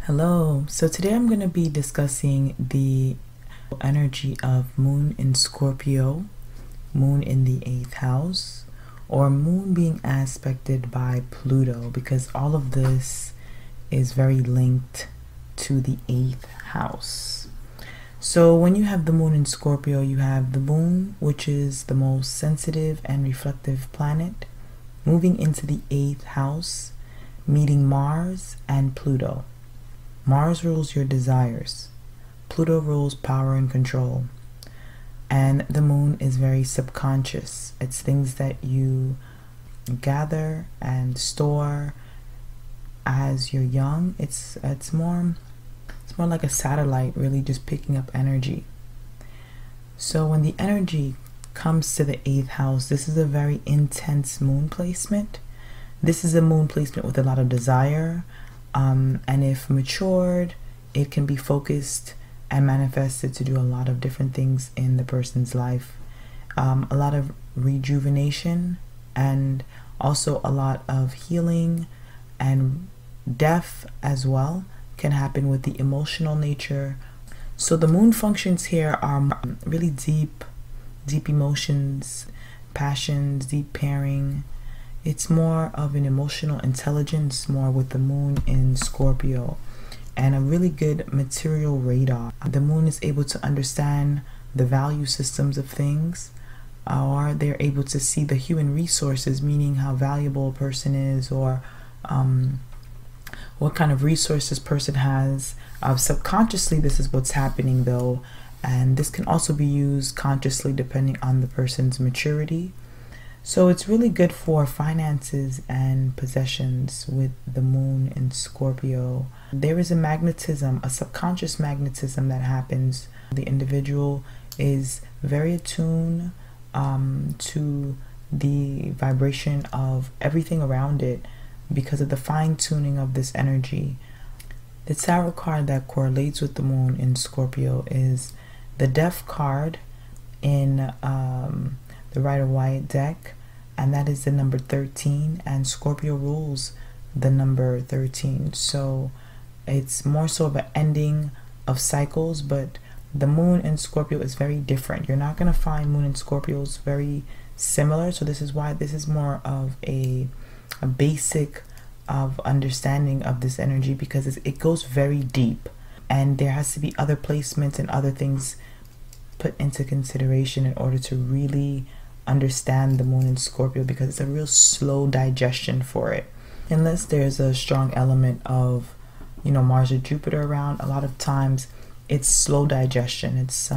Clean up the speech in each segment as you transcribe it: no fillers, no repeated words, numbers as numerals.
Hello, so today I'm going to be discussing the energy of moon in Scorpio, moon in the 8th house, or moon being aspected by Pluto, because all of this is very linked to the 8th house. So when you have the moon in Scorpio, you have the moon, which is the most sensitive and reflective planet, moving into the 8th house, meeting Mars and Pluto. Mars rules your desires. Pluto rules power and control. And the moon is very subconscious. It's things that you gather and store as you're young. It's more like a satellite, really just picking up energy. So when the energy comes to the 8th house, this is a very intense moon placement. This is a moon placement with a lot of desire. And if matured, it can be focused and manifested to do a lot of different things in the person's life. A lot of rejuvenation and also a lot of healing and death as well can happen with the emotional nature. So the moon functions here are really deep emotions, passions, deep pairing. It's more of an emotional intelligence, more with the moon in Scorpio, and a really good material radar. The moon is able to understand the value systems of things, or they're able to see the human resources, meaning how valuable a person is, or what kind of resources this person has. Subconsciously, this is what's happening though, and this can also be used consciously depending on the person's maturity. So it's really good for finances and possessions with the moon in Scorpio. There is a magnetism, a subconscious magnetism that happens. The individual is very attuned to the vibration of everything around it because of the fine-tuning of this energy. The tarot card that correlates with the moon in Scorpio is the Death card in the Rider-Waite deck, and that is the number 13, and Scorpio rules the number 13. So it's more so of an ending of cycles, but the moon in Scorpio is very different. You're not going to find moon in Scorpios very similar, so this is why this is more of a basic of understanding of this energy, because it goes very deep, and there has to be other placements and other things put into consideration in order to really understand the moon in Scorpio, because it's a real slow digestion for it. Unless there's a strong element of, Mars or Jupiter around, a lot of times it's slow digestion. It's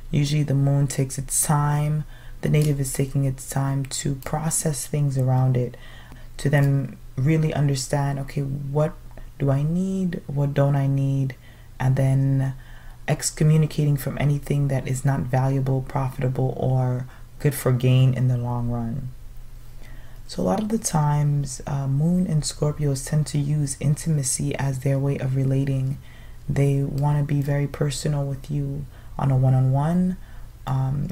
usually the moon takes its time. The native is taking its time to process things around it, to then really understand, okay, what do I need? What don't I need? And then excommunicating from anything that is not valuable, profitable, or good for gain in the long run. So a lot of the times, moon and Scorpios tend to use intimacy as their way of relating. They want to be very personal with you on a one-on-one.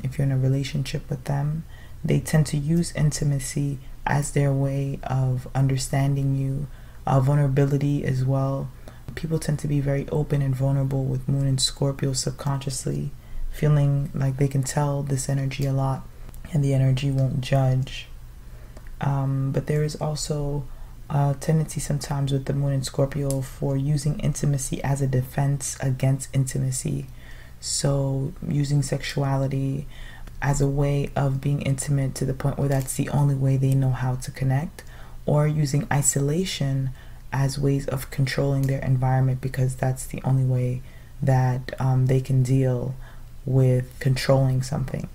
If you're in a relationship with them, they tend to use intimacy as their way of understanding you. Vulnerability as well. People tend to be very open and vulnerable with moon and Scorpio subconsciously, feeling like they can tell this energy a lot, and the energy won't judge. But there is also a tendency sometimes with the moon in Scorpio for using intimacy as a defense against intimacy. So using sexuality as a way of being intimate to the point where that's the only way they know how to connect, or using isolation as ways of controlling their environment, because that's the only way that they can deal with controlling something.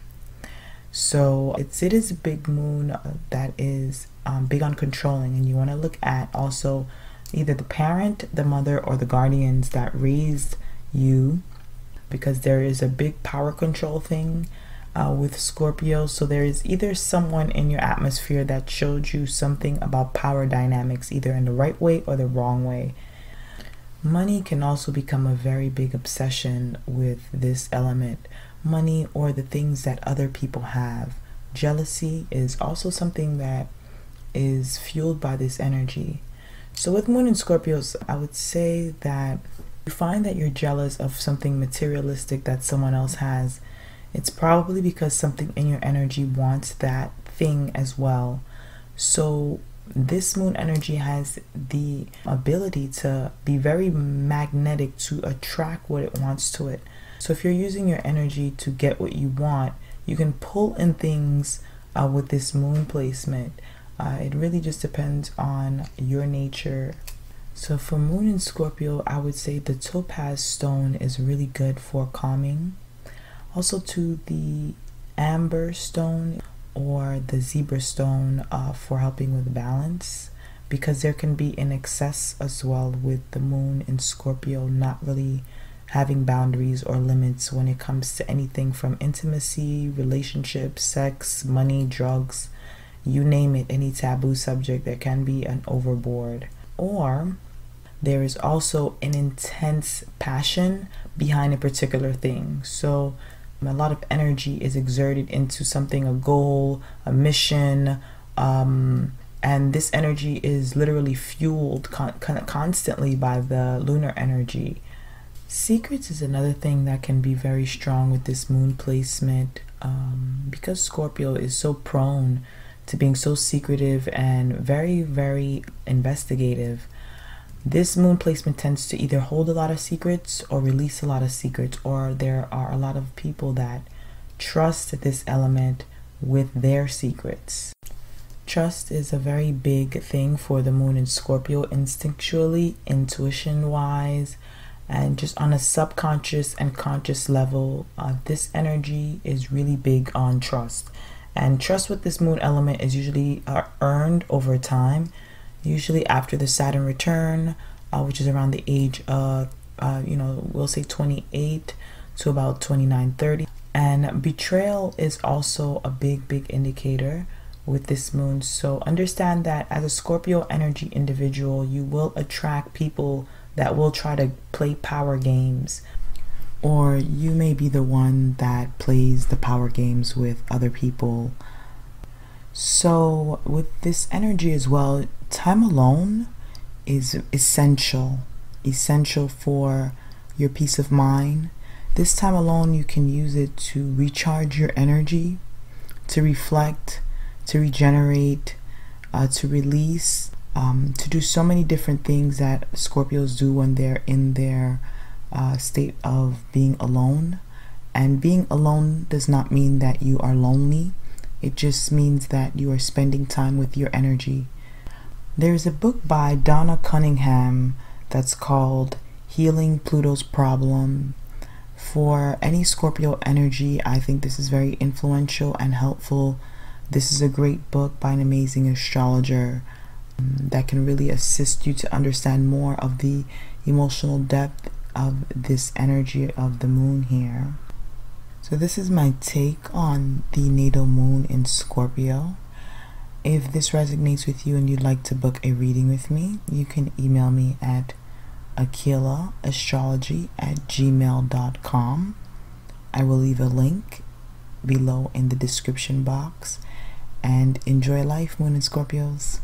So it is a big moon that is big on controlling, and you want to look at also either the parent, the mother, or the guardians that raised you, because there is a big power control thing with Scorpio. So there is either someone in your atmosphere that showed you something about power dynamics, either in the right way or the wrong way. Money can also become a very big obsession with this element. Money or the things that other people have. Jealousy is also something that is fueled by this energy. So with Moon and Scorpios, I would say that you find that you're jealous of something materialistic that someone else has. It's probably because something in your energy wants that thing as well. So this moon energy has the ability to be very magnetic, to attract what it wants to it. So if you're using your energy to get what you want, you can pull in things with this moon placement. It really just depends on your nature. So for Moon in Scorpio, I would say the topaz stone is really good for calming. Also to the amber stone or the zebra stone for helping with balance, because there can be an excess as well with the Moon in Scorpio not really having boundaries or limits when it comes to anything from intimacy, relationships, sex, money, drugs, you name it, any taboo subject. There can be an overboard. Or there is also an intense passion behind a particular thing. So a lot of energy is exerted into something, a goal, a mission, and this energy is literally fueled constantly by the lunar energy. Secrets is another thing that can be very strong with this moon placement, because Scorpio is so prone to being so secretive and very, very investigative. This moon placement tends to either hold a lot of secrets or release a lot of secrets, or there are a lot of people that trust this element with their secrets. Trust is a very big thing for the moon in Scorpio, instinctually, intuition-wise, and just on a subconscious and conscious level. This energy is really big on trust. And trust with this moon element is usually earned over time. Usually after the Saturn return, which is around the age of, we'll say 28 to about 29, 30. And betrayal is also a big, big indicator with this moon. So understand that as a Scorpio energy individual, you will attract people that will try to play power games. Or you may be the one that plays the power games with other people. So with this energy as well, time alone is essential for your peace of mind. This time alone, you can use it to recharge your energy, to reflect, to regenerate, to release, to do so many different things that Scorpios do when they're in their state of being alone. And being alone does not mean that you are lonely. It just means that you are spending time with your energy. There's a book by Donna Cunningham that's called Healing Pluto's Problem. For any Scorpio energy, I think this is very influential and helpful. This is a great book by an amazing astrologer that can really assist you to understand more of the emotional depth of this energy of the moon here. So this is my take on the natal moon in Scorpio. If this resonates with you and you'd like to book a reading with me, you can email me at aquilaastrology@gmail.com. I will leave a link below in the description box. And enjoy life, Moon and Scorpios.